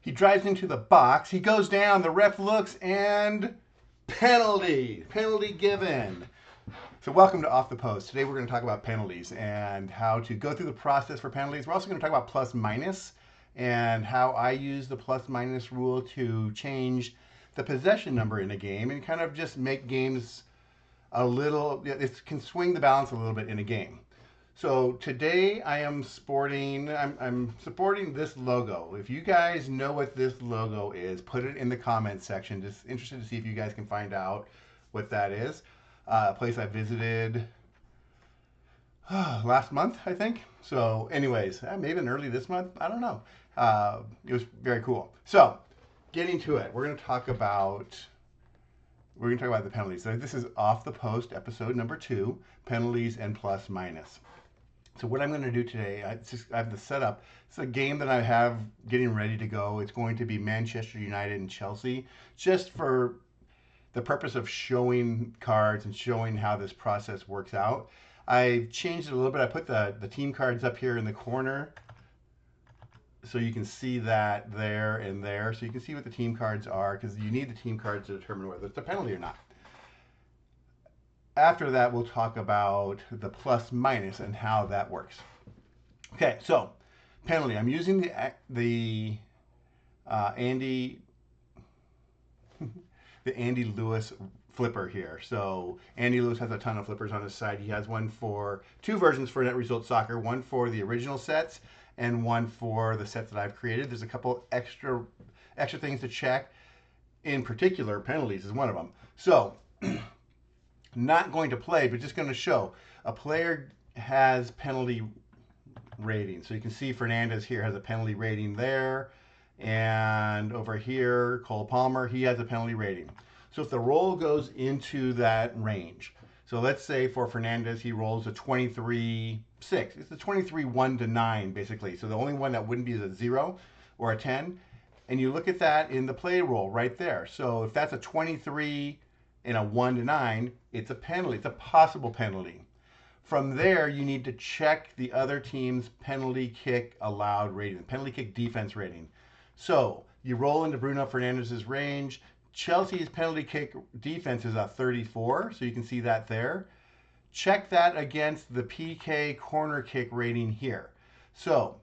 He drives into the box. He goes down. The ref looks and penalty. Penalty given. So welcome to Off the Post. Today we're going to talk about penalties and how to go through the process for penalties. We're also going to talk about plus minus and how I use the plus minus rule to change the possession number in a game and kind of just make games a little, it can swing the balance a little bit in a game. So today I'm supporting this logo. If you guys know what this logo is, put it in the comments section. Just interested to see if you guys can find out what that is. A place I visited last month, I think. So anyways, maybe in early this month. I don't know. It was very cool. So getting to it, we're going to talk about the penalties. So this is Off the Post episode number 2, penalties and plus minus. So what I'm going to do today, I have the setup. It's a game that I have getting ready to go. It's going to be Manchester United and Chelsea, just for the purpose of showing cards and showing how this process works out. I changed it a little bit. I put the team cards up here in the corner so you can see that there and there. So you can see what the team cards are, because you need the team cards to determine whether it's a penalty or not. After that, we'll talk about the plus minus and how that works. Okay, so penalty. I'm using the Andy the Andy Lewis flipper here. So Andy Lewis has a ton of flippers on his site. He has one for 2 versions for Net Result Soccer, one for the original sets and one for the sets that I've created. There's a couple extra things to check. In particular, penalties is one of them. So not going to play, but just going to show. A player has penalty rating. So you can see Fernandez here has a penalty rating there. And over here, Cole Palmer, he has a penalty rating. So if the roll goes into that range, so let's say for Fernandez, he rolls a 23-6. It's a 23-1-9, basically. So the only one that wouldn't be is a 0 or a 10. And you look at that in the play roll right there. So if that's a 23 and a 1-9, it's a penalty. It's a possible penalty. From there, you need to check the other team's penalty kick allowed rating, penalty kick defense rating. So you roll into Bruno Fernandez's range. Chelsea's penalty kick defense is a 34, so you can see that there. Check that against the PK corner kick rating here. So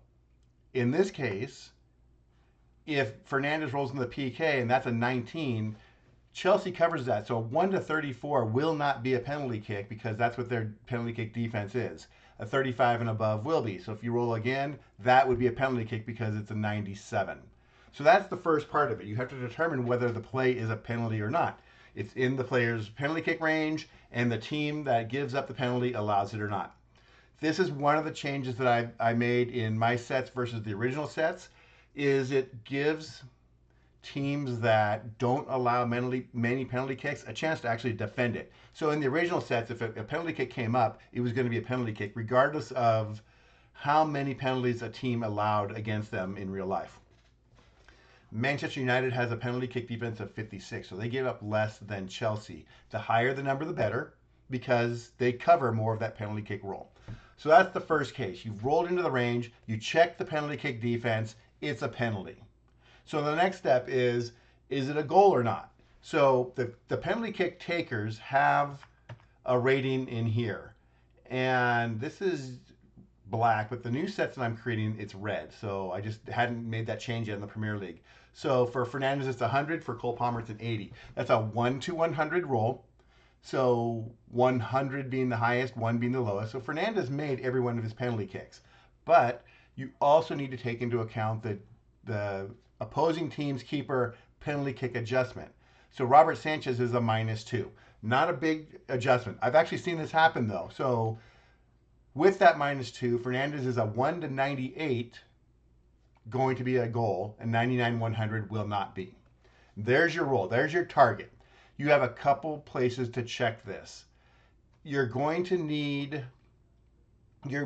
in this case, if Fernandez rolls into the PK and that's a 19, Chelsea covers that. So 1-34 will not be a penalty kick because that's what their penalty kick defense is. A 35 and above will be. So if you roll again, that would be a penalty kick because it's a 97. So that's the first part of it. You have to determine whether the play is a penalty or not. It's in the player's penalty kick range, and the team that gives up the penalty allows it or not. This is one of the changes that I made in my sets versus the original sets, is it gives teams that don't allow many penalty kicks a chance to actually defend it. So in the original sets, if a penalty kick came up, it was going to be a penalty kick regardless of how many penalties a team allowed against them in real life. Manchester United has a penalty kick defense of 56, so they give up less than Chelsea. The higher the number, the better, because they cover more of that penalty kick roll. So that's the first case. You've rolled into the range, you check the penalty kick defense, it's a penalty. So the next step is it a goal or not? So the penalty kick takers have a rating in here. And this is black, but the new sets that I'm creating, it's red. So I just hadn't made that change yet in the Premier League. So for Fernandez, it's 100. For Cole Palmer, it's an 80. That's a 1-100 roll. So 100 being the highest, 1 being the lowest. So Fernandez made every one of his penalty kicks. But you also need to take into account the opposing team's keeper penalty kick adjustment. So Robert Sanchez is a -2. Not a big adjustment. I've actually seen this happen though. So with that -2, Fernandez is a 1-98 going to be a goal, and 99-100 will not be. There's your roll. There's your target. You have a couple places to check this. You're going to need you're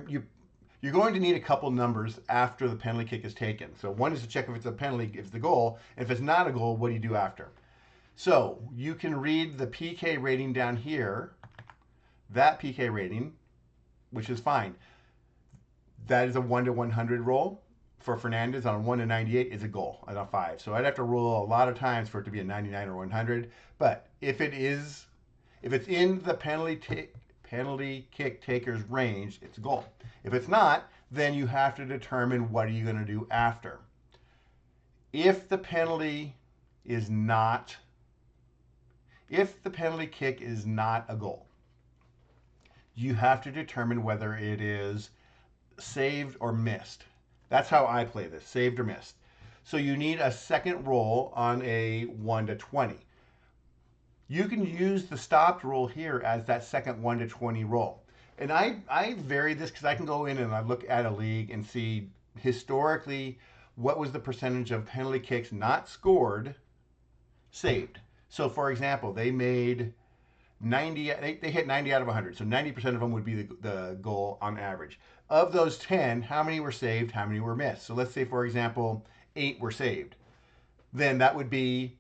going to need a couple numbers after the penalty kick is taken. So one is to check if it's a penalty, if it's the goal. If it's not a goal, what do you do after? So you can read the PK rating down here, that PK rating, which is fine. That is a 1-100 roll. for Fernandez on a 1 to 98 is a goal at a 5. So I'd have to roll a lot of times for it to be a 99 or 100. But if it's in the penalty kick taker's range, it's a goal. If it's not, then you have to determine what are you going to do after. If the penalty kick is not a goal, you have to determine whether it is saved or missed. That's how I play this, saved or missed. So you need a second roll on a 1 to 20. You can use the stopped roll here as that second 1 to 20 roll. And I vary this because I can go in and I look at a league and see historically what was the percentage of penalty kicks not scored saved. So for example, they made 90, they hit 90 out of 100. So 90% of them would be the goal on average. Of those 10, how many were saved, how many were missed? So let's say, for example, 8 were saved. Then that would be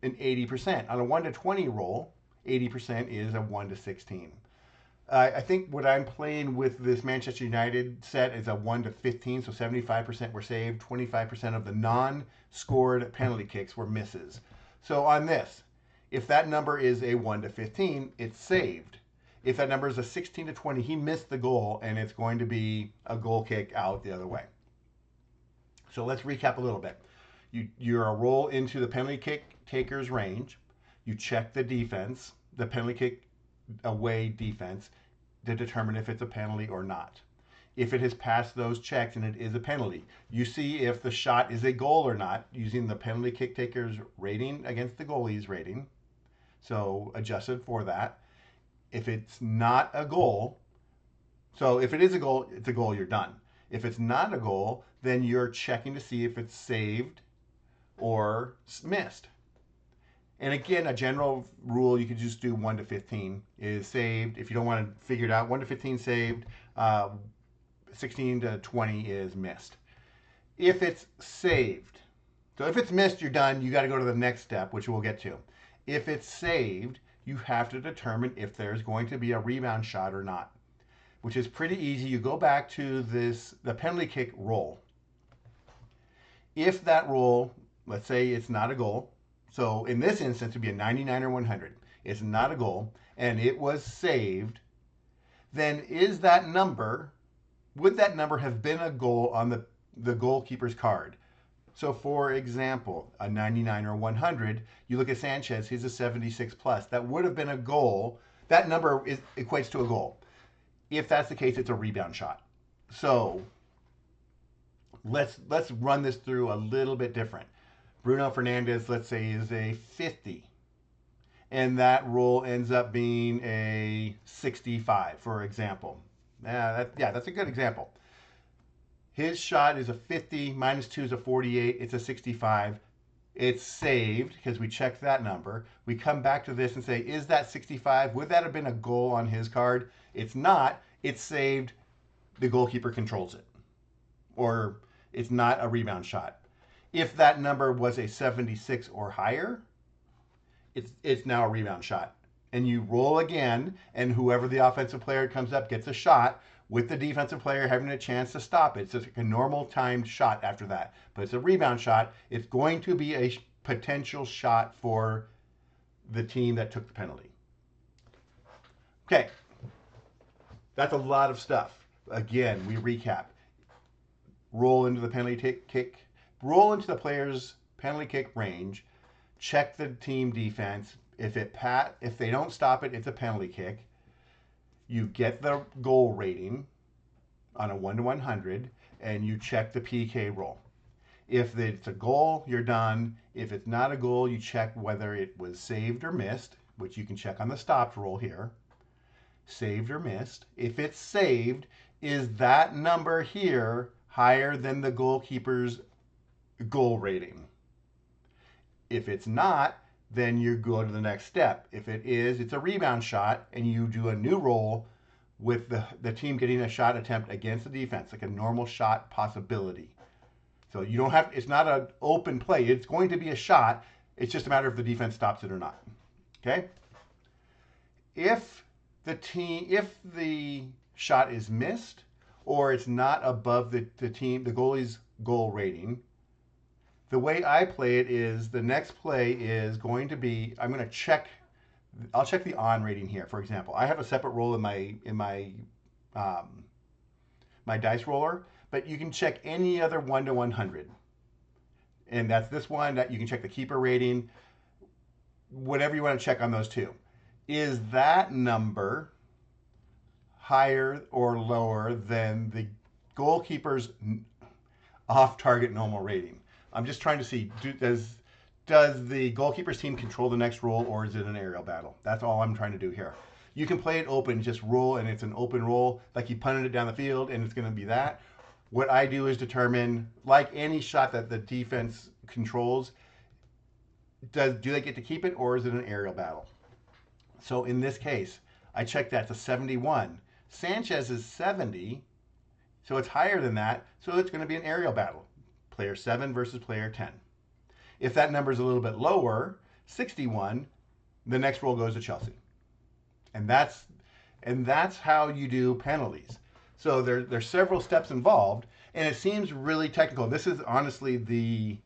an 80%. On a 1 to 20 roll, 80% is a 1 to 16. I think what I'm playing with this Manchester United set is a 1 to 15, so 75% were saved, 25% of the non-scored penalty kicks were misses. So on this, if that number is a 1 to 15, it's saved. If that number is a 16 to 20, he missed the goal, and it's going to be a goal kick out the other way. So let's recap a little bit. You're a roll into the penalty kick taker's range. You check the defense, the penalty kick away defense, to determine if it's a penalty or not. If it has passed those checks and it is a penalty, you see if the shot is a goal or not using the penalty kick taker's rating against the goalie's rating. So adjusted for that. If it's not a goal, so if it is a goal, it's a goal, you're done. If it's not a goal, then you're checking to see if it's saved or missed. And again, a general rule, you could just do 1 to 15 is saved. If you don't want to figure it out, 1 to 15 saved, 16 to 20 is missed. If it's saved, so if it's missed, you're done. You got to go to the next step, which we'll get to. If it's saved, you have to determine if there's going to be a rebound shot or not, which is pretty easy. You go back to the penalty kick roll. If that roll, let's say it's not a goal, so in this instance, it would be a 99 or 100. It's not a goal, and it was saved. Then would that number have been a goal on the goalkeeper's card? So for example, a 99 or 100, you look at Sanchez, he's a 76 plus. That would have been a goal. That number equates to a goal. If that's the case, it's a rebound shot. So let's run this through a little bit different. Bruno Fernandez, let's say, is a 50. And that roll ends up being a 65, for example. That's a good example. His shot is a 50, minus 2 is a 48, it's a 65. It's saved because we checked that number. We come back to this and say, is that 65? Would that have been a goal on his card? It's not. It's saved. The goalkeeper controls it. Or it's not a rebound shot. If that number was a 76 or higher, it's now a rebound shot. And you roll again, and whoever the offensive player comes up gets a shot with the defensive player having a chance to stop it. It's just a normal timed shot after that. But it's a rebound shot. It's going to be a potential shot for the team that took the penalty. Okay. That's a lot of stuff. Again, we recap. Roll into the penalty kick. Roll into the player's penalty kick range. Check the team defense. If they don't stop it, it's a penalty kick. You get the goal rating on a 1 to 100, and you check the PK roll. If it's a goal, you're done. If it's not a goal, you check whether it was saved or missed, which you can check on the stopped roll here. Saved or missed. If it's saved, is that number here higher than the goalkeeper's goal rating? If it's not, then you go to the next step. If it is, it's a rebound shot, and you do a new roll with the team getting a shot attempt against the defense, like a normal shot possibility. So you don't have, it's not an open play. It's going to be a shot. It's just a matter if the defense stops it or not. Okay? If the shot is missed, or it's not above the goalie's goal rating. The way I play it is the next play is going to be, I'll check the on rating here. For example, I have a separate roll in um, my dice roller, but you can check any other 1 to 100. And that's this one that you can check the keeper rating, whatever you want to check on those two. Is that number higher or lower than the goalkeeper's off target normal rating? I'm just trying to see, does the goalkeeper's team control the next roll, or is it an aerial battle? That's all I'm trying to do here. You can play it open, just roll, and it's an open roll, like you punted it down the field, and it's going to be that. What I do is determine, like any shot that the defense controls, do they get to keep it, or is it an aerial battle? So in this case, I check that to 71. Sanchez is 70, so it's higher than that, so it's going to be an aerial battle. Player 7 versus player 10. If that number is a little bit lower, 61, the next roll goes to Chelsea. And that's how you do penalties. So there's several steps involved, and it seems really technical. This is honestly the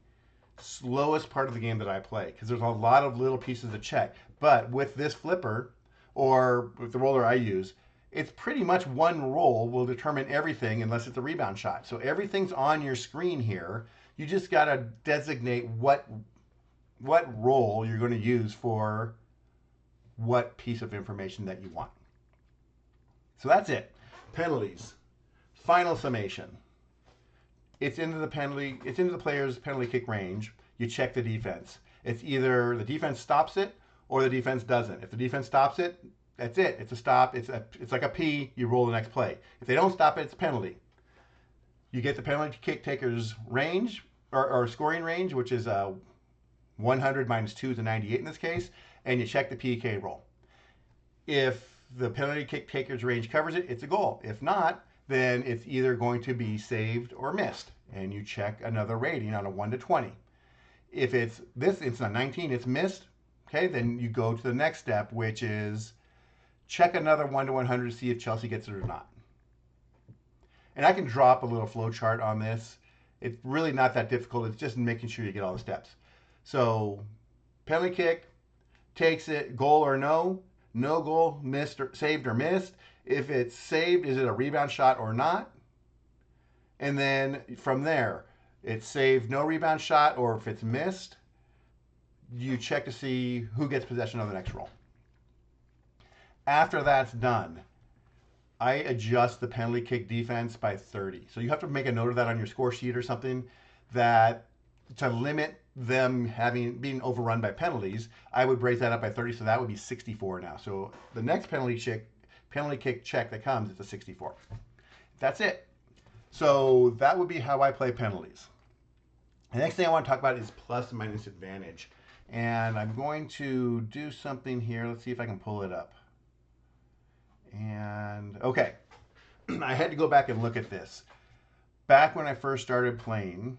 slowest part of the game that I play, because there's a lot of little pieces to check. But with this flipper, or with the roller I use, it's pretty much one roll will determine everything unless it's a rebound shot. So everything's on your screen here. You just got to designate what roll you're going to use for what piece of information that you want. So that's it. Penalties. Final summation. It's into the player's penalty kick range. You check the defense. It's either the defense stops it or the defense doesn't. If the defense stops it, that's it. It's a stop. It's like a P. You roll the next play. If they don't stop it, it's a penalty. You get the penalty kick taker's range or scoring range, which is 100 minus 2 is a 98 in this case, and you check the PK roll. If the penalty kick taker's range covers it, it's a goal. If not, then it's either going to be saved or missed, and you check another rating on a 1 to 20. If it's a 19, it's missed. Okay, then you go to the next step, which is check another 1 to 100 to see if Chelsea gets it or not. And I can drop a little flow chart on this. It's really not that difficult. It's just making sure you get all the steps. So penalty kick, takes it, goal or no goal, saved or missed. If it's saved, is it a rebound shot or not? And then from there, it's saved, no rebound shot, or if it's missed, you check to see who gets possession of the next roll. After that's done, I adjust the penalty kick defense by 30. So you have to make a note of that on your score sheet or something, that to limit them being overrun by penalties, I would raise that up by 30, so that would be 64 now. So the next penalty kick check that comes, it's a 64. That's it. So that would be how I play penalties. The next thing I want to talk about is plus and minus advantage. And I'm going to do something here. Let's see if I can pull it up. And okay, I had to go back and look at this. Back when I first started playing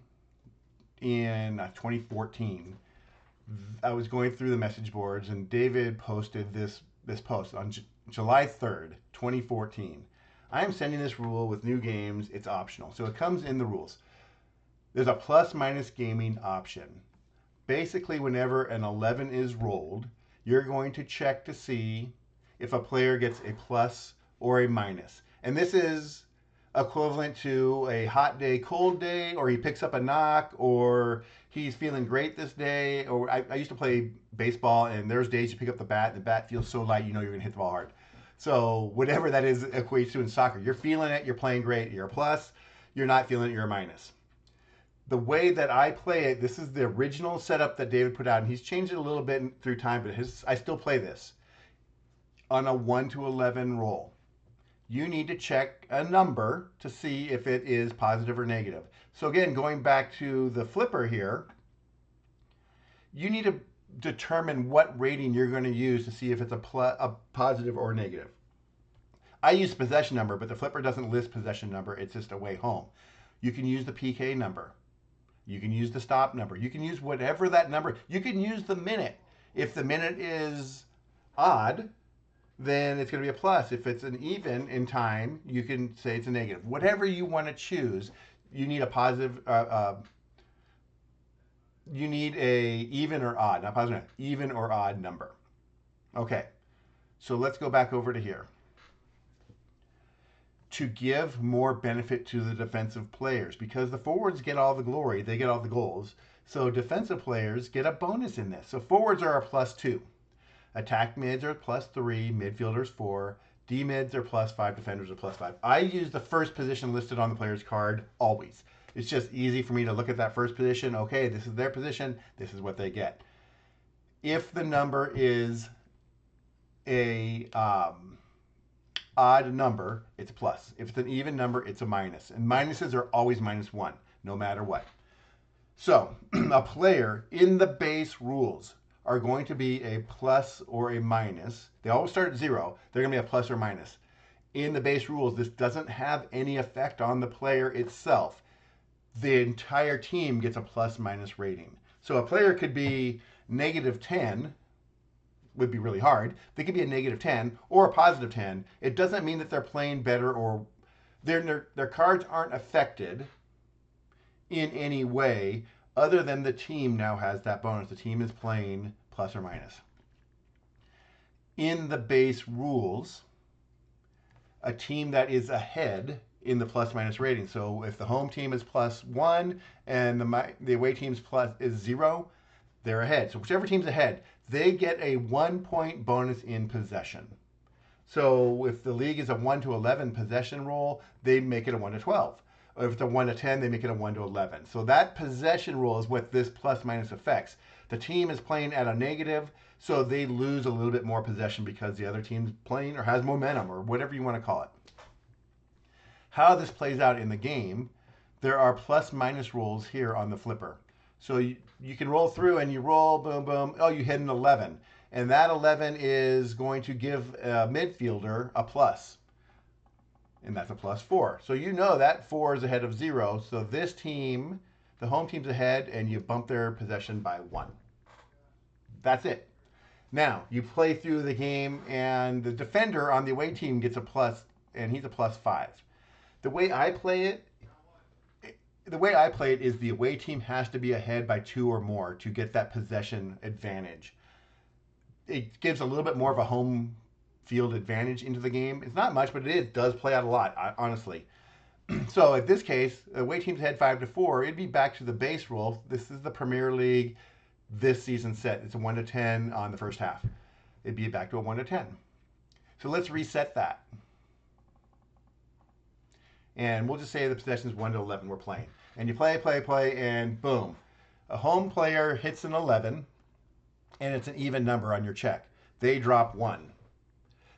in 2014, I was going through the message boards, and David posted this post on July 3rd, 2014. I am sending this rule with new games. It's optional. So it comes in the rules. There's a plus minus gaming option. Basically, whenever an 11 is rolled, you're going to check to see if a player gets a plus or a minus. And this is equivalent to a hot day, cold day, or he picks up a knock, or he's feeling great this day. Or I used to play baseball, and there's days you pick up the bat, and the bat feels so light, you know you're going to hit the ball hard. So whatever that is equates to in soccer. You're feeling it, you're playing great, you're a plus. You're not feeling it, you're a minus. The way that I play it, this is the original setup that David put out, and he's changed it a little bit through time, but I still play this. On a 1 to 11 roll, you need to check a number to see if it is positive or negative. So again, going back to the flipper here, you need to determine what rating you're going to use to see if it's a positive or negative. I use possession number, but the flipper doesn't list possession number. It's just a way home. You can use the PK number. You can use the stop number. You can use whatever that number. You can use the minute. If the minute is odd, then it's going to be a plus. If it's an even in time, you can say it's a negative. Whatever you want to choose, you need a positive. You need a even or odd, not positive, even or odd number. Okay, so let's go back over to here. To give more benefit to the defensive players, because the forwards get all the glory, they get all the goals. So defensive players get a bonus in this. So forwards are a +2. Attack mids are +3, midfielders 4, D mids are +5, defenders are +5. I use the first position listed on the player's card always. It's just easy for me to look at that first position. Okay, this is their position, this is what they get. If the number is a odd number, it's a plus. If it's an even number, it's a minus. And minuses are always -1, no matter what. So a player in the base rules are going to be a plus or a minus. They always start at 0. They're going to be a plus or minus. In the base rules, this doesn't have any effect on the player itself. The entire team gets a plus-minus rating. So a player could be -10, would be really hard. They could be a -10 or a +10. It doesn't mean that they're playing better or their cards aren't affected in any way other than the team now has that bonus. The team is playing plus or minus. In the base rules, a team that is ahead in the plus-minus rating. So if the home team is +1 and the away team's is 0, they're ahead. So whichever team's ahead, they get a 1-point bonus in possession. So if the league is a 1 to 11 possession roll, they make it a 1 to 12. Or if it's a 1 to 10, they make it a 1 to 11. So that possession roll is what this plus-minus affects. The team is playing at a negative, so they lose a little bit more possession because the other team's playing or has momentum or whatever you want to call it. How this plays out in the game, there are plus-minus rolls here on the flipper. So you can roll through and you roll, boom, boom. Oh, you hit an 11. And that 11 is going to give a midfielder a plus. And that's a +4. So you know that 4 is ahead of 0. So this team, the home team's ahead, and you bump their possession by 1. That's it. Now, you play through the game, and the defender on the away team gets a plus, and he's a +5. The way I play it is the away team has to be ahead by 2 or more to get that possession advantage. It gives a little bit more of a home field advantage into the game. It's not much, but it does play out a lot, honestly. So in this case, away team's ahead 5 to 4. It'd be back to the base rule. This is the Premier League this season set. It's a 1 to 10 on the first half. It'd be back to a 1 to 10. So let's reset that. And we'll just say the possession is 1 to 11 we're playing. And you play, and boom. A home player hits an 11, and it's an even number on your check. They drop 1.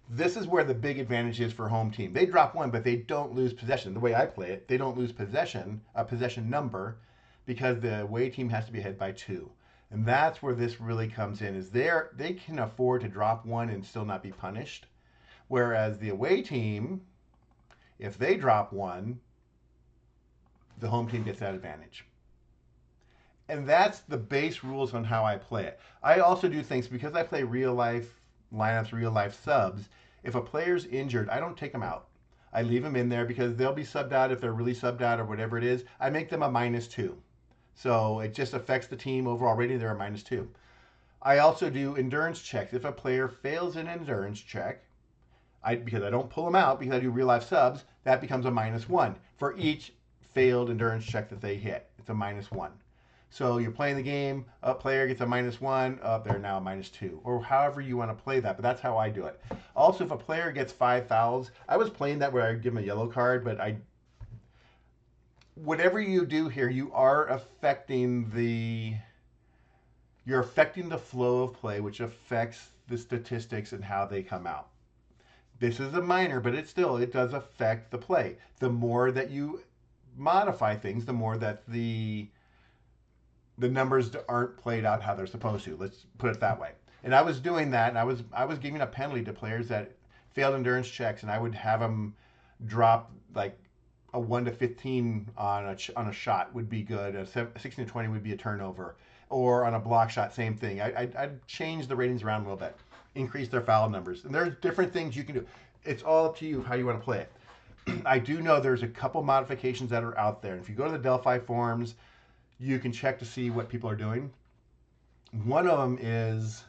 This is where the big advantage is for home team. They drop 1, but they don't lose possession. The way I play it, they don't lose possession, a possession number, because the away team has to be ahead by 2. And that's where this really comes in, is they can afford to drop 1 and still not be punished. Whereas the away team, if they drop 1, the home team gets that advantage. And that's the base rules on how I play it. I also do things, because I play real life lineups, real life subs. If a player's injured, I don't take them out. I leave them in there because they'll be subbed out if they're really subbed out or whatever it is. I make them a -2. So it just affects the team overall rating. They're a -2. I also do endurance checks. If a player fails an endurance check, because I don't pull them out because I do real life subs, that becomes a -1 for each failed endurance check that they hit. It's a -1. So you're playing the game, a player gets a -1, they're now a -2, or however you want to play that, but that's how I do it. Also, if a player gets 5 fouls, I was playing that where I give him a yellow card, but whatever you do here, you're affecting the flow of play, which affects the statistics and how they come out. This is a minor, but it does affect the play. The more that you modify things, the more that the numbers aren't played out how they're supposed to. Let's put it that way. And I was doing that, and I was giving a penalty to players that failed endurance checks, and I would have them drop like a 1 to 15 on a shot would be good. A 16 to 20 would be a turnover, or on a block shot, same thing. I'd change the ratings around a little bit, increase their foul numbers, and there's different things you can do. It's all up to you how you want to play it. I do know there's a couple modifications that are out there. If you go to the Delphi forums, you can check to see what people are doing. One of them is,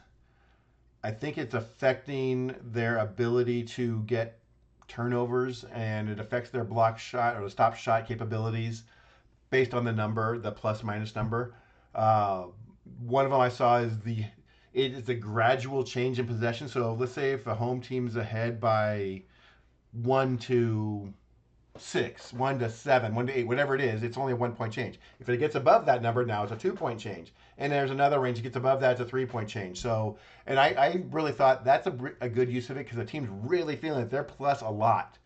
I think it's affecting their ability to get turnovers, and it affects their block shot or the stop shot capabilities based on the number, the plus minus number. Uh, One of them I saw is it is a gradual change in possession. So let's say if a home team's ahead by 1 to 6, 1 to 7, 1 to 8, whatever it is, it's only a 1 point change. If it gets above that number, now it's a 2 point change. And there's another range that gets above that, it's a 3 point change. So, and I really thought that's a good use of it because the team's really feeling it. They're plus a lot.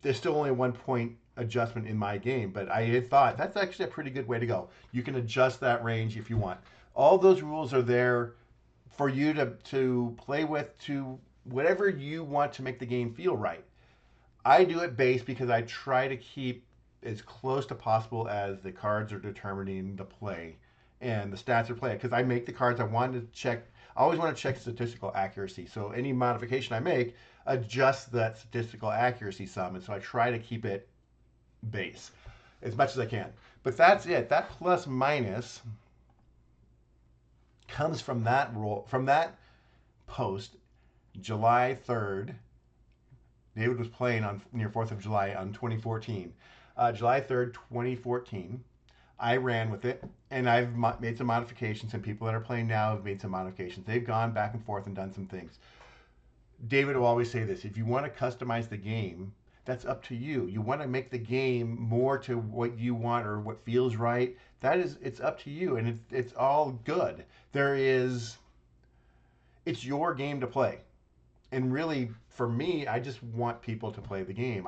There's still only a 1 point adjustment in my game, but I had thought that's actually a pretty good way to go. You can adjust that range if you want. All those rules are there for you to play with, to whatever you want to make the game feel right. I do it based because I try to keep as close to possible as the cards are determining the play and the stats are played. Because I make the cards, I want to check. I always want to check statistical accuracy. So any modification I make adjusts that statistical accuracy some, and so I try to keep it base as much as I can. But that's it. That plus minus comes from that rule, from that post, July 3rd. David was playing on near 4th of July on 2014. July 3rd, 2014. I ran with it, and I've made some modifications, and people that are playing now have made some modifications. They've gone back and forth and done some things. David will always say this: if you want to customize the game, that's up to you. You want to make the game more to what you want or what feels right. It's up to you, and it's all good. It's your game to play. And really, for me, I just want people to play the game.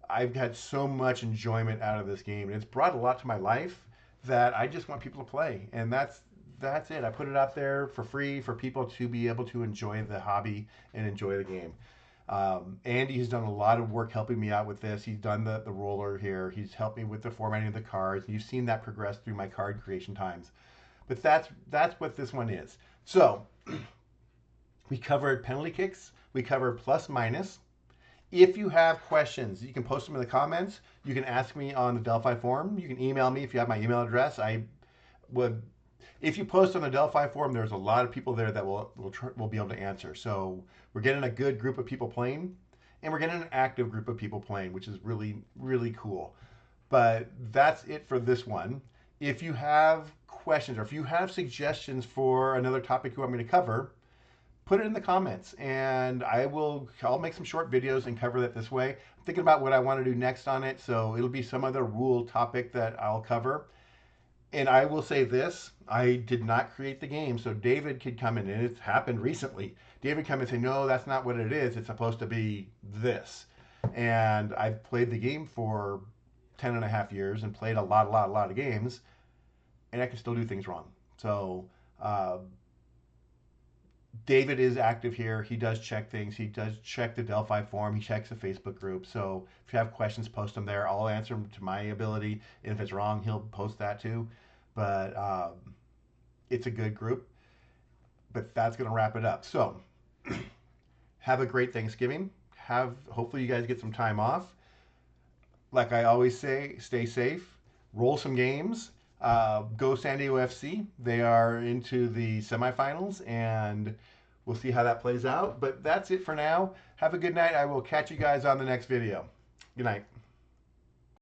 I've had so much enjoyment out of this game, and it's brought a lot to my life that I just want people to play. And that's it. I put it out there for free for people to be able to enjoy the hobby and enjoy the game. Andy has done a lot of work helping me out with this. He's done the roller here. He's helped me with the formatting of the cards. You've seen that progress through my card creation times. But that's what this one is. So we covered penalty kicks. We covered plus minus. If you have questions, you can post them in the comments. You can ask me on the Delphi forum. You can email me if you have my email address. If you post on the Delphi forum, there's a lot of people there that will be able to answer. So we're getting a good group of people playing, and we're getting an active group of people playing, which is really, really cool. But that's it for this one. If you have questions or if you have suggestions for another topic you want me to cover, put it in the comments, and I'll make some short videos and cover that this way. I'm thinking about what I want to do next on it, so it'll be some other rule topic that I'll cover. And I will say this: I did not create the game, so David could come in, and it's happened recently. David come and say, no, that's not what it is. It's supposed to be this. And I've played the game for 10 and a half years and played a lot of games, and I can still do things wrong. So David is active here. He does check things. He does check the Delphi forum. He checks the Facebook group. So if you have questions, post them there. I'll answer them to my ability. And if it's wrong, he'll post that too. But it's a good group. But that's going to wrap it up. So have a great Thanksgiving. Hopefully you guys get some time off. Like I always say, stay safe. Roll some games. Go San Diego FC. They are into the semifinals, and we'll see how that plays out. But that's it for now. Have a good night. I will catch you guys on the next video. Good night.